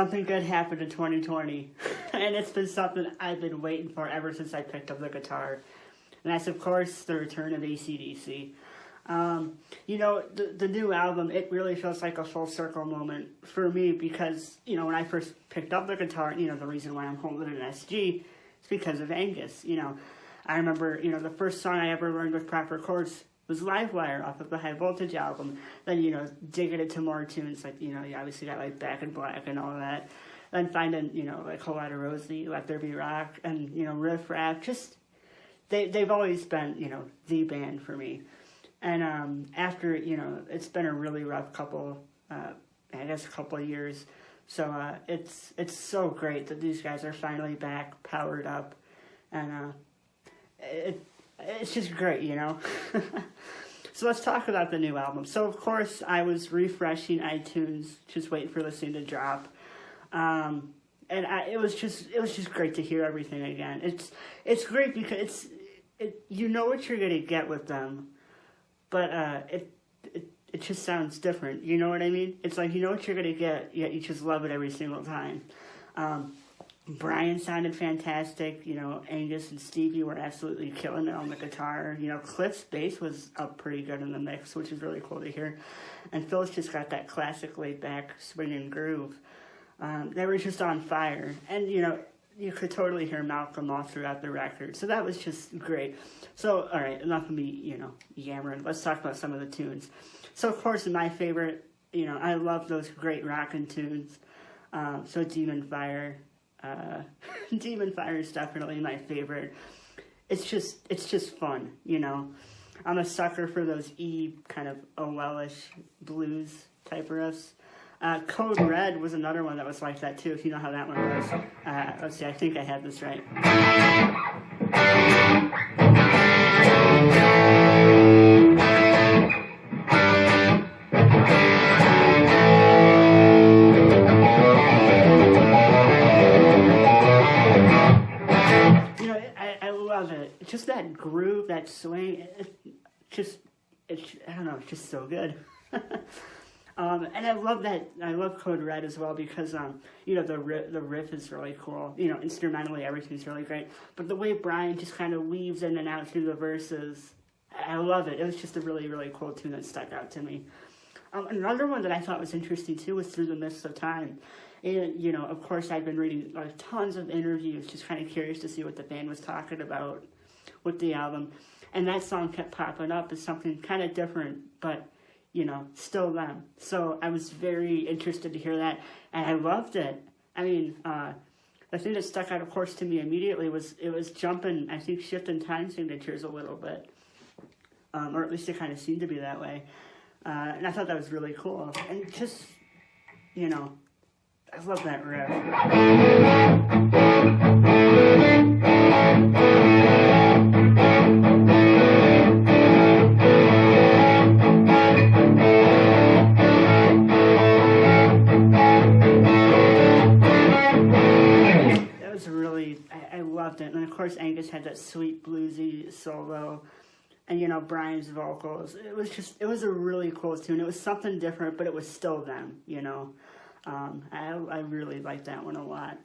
something good happened in 2020, and it's been something I've been waiting for ever since I picked up the guitar. And that's, of course, the return of AC/DC. You know, the new album, it really feels like a full circle moment for me because, you know, when I first picked up the guitar, you know, the reason why I'm holding an SG is because of Angus. You know, I remember, you know, the first song I ever learned with proper chords was Livewire off of the High Voltage album. Then, you know, digging into more tunes, like, you know, you obviously got, like, Back in Black and all that. Then finding, you know, like, Whole Lotta Rosie, Let There Be Rock, and, you know, Riff Raff. Just, they've always been, you know, the band for me. And after, you know, it's been a really rough couple of years. So it's so great that these guys are finally back, powered up. And it's just great, you know. So let's talk about the new album. So, of course, I was refreshing iTunes, just waiting for this thing to drop. And it was just great to hear everything again. It's great because you know what you're going to get with them, but it just sounds different. You know what I mean? It's like you know what you're going to get, yet you just love it every single time. Brian sounded fantastic. You know, Angus and Stevie were absolutely killing it on the guitar. You know, Cliff's bass was up pretty good in the mix, which is really cool to hear. And Phil's just got that classic laid-back swinging groove. They were just on fire. And, you know, you could totally hear Malcolm all throughout the record. So that was just great. So, all right, enough of me, you know, yammering. Let's talk about some of the tunes. So, of course, my favorite, you know, I love those great rockin' tunes. So Demon Fire. Demon Fire is definitely my favorite. It's just fun, you know. I'm a sucker for those kind of OL-ish blues type riffs. Code Red was another one that was like that too, if you know how that one goes. Let's see, I think I had this right. Just that groove, that swing, I don't know, it's just so good. And I love Code Red as well because, you know, the riff is really cool. You know, instrumentally, everything's really great. But the way Brian just kind of weaves in and out through the verses, I love it. It was just a really, really cool tune that stuck out to me. Another one that I thought was interesting, too, was Through the Mists of Time. And, you know, of course, I've been reading tons of interviews, just kind of curious to see what the band was talking about with the album. And that song kept popping up as something kind of different, but, you know, still them. So I was very interested to hear that, and I loved it. I mean, the thing that stuck out, of course, to me immediately was it was jumping, I think, shifting time signatures a little bit. Or at least it kind of seemed to be that way. And I thought that was really cool. And just, you know, I love that riff. That was really, I loved it. And of course, Angus had that sweet bluesy solo. And, you know, Brian's vocals. It was a really cool tune. It was something different, but it was still them, you know. I really liked that one a lot.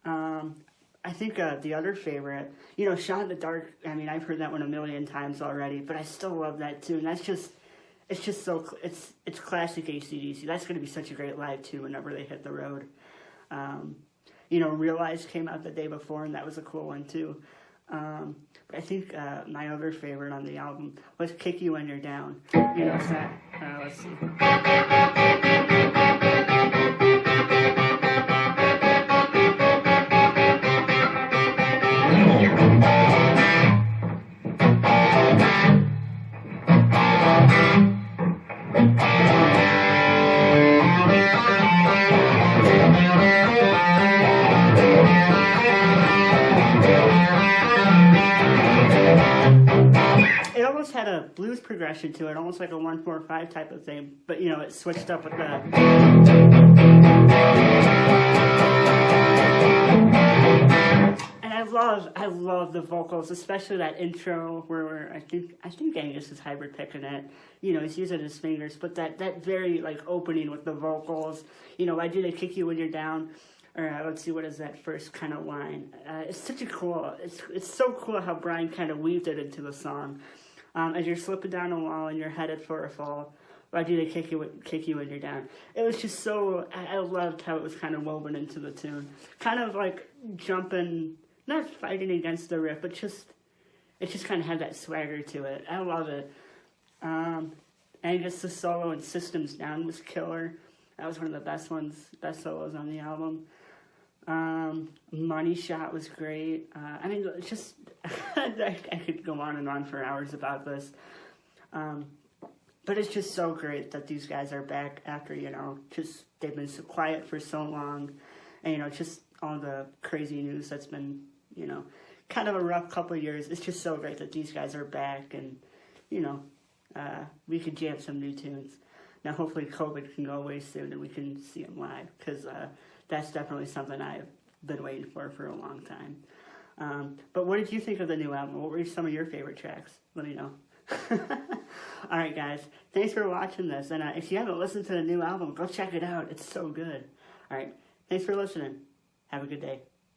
I think the other favorite, you know, Shot in the Dark, I mean, I've heard that one a million times already, but I still love that tune. It's just so, it's classic AC/DC. That's going to be such a great live tune whenever they hit the road. You know, Realize came out the day before, and that was a cool one too. But I think my other favorite on the album was Kick You When You're Down. You know, it's that, let's see. Had a blues progression to it, almost like a 1-4-5 type of thing, but you know, it switched up with the and I love love the vocals, especially that intro where I think Angus is hybrid picking it. You know, he's using his fingers, but that very like opening with the vocals. You know, why do they kick you when you're down? Or let's see, what is that first kind of line? It's such a cool. It's so cool how Brian kind of weaved it into the song. As you're slipping down a wall and you're headed for a fall, why do they kick you when you're down? It was just so. I loved how it was kind of woven into the tune, kind of like jumping, not fighting against the riff, but it just kind of had that swagger to it. I love it. Angus' solo and Systems Down was killer. That was one of the best solos on the album. Money Shot was great. I mean, just I could go on and on for hours about this. But it's just so great that these guys are back after, you know, just they've been so quiet for so long. And, you know, just all the crazy news that's been, you know, kind of a rough couple of years. It's just so great that these guys are back and, you know, we could jam some new tunes. Now, hopefully COVID can go away soon and we can see them live, because that's definitely something I've been waiting for a long time. But what did you think of the new album? What were some of your favorite tracks? Let me know. All right, guys. Thanks for watching this. And if you haven't listened to the new album, go check it out. It's so good. All right. Thanks for listening. Have a good day.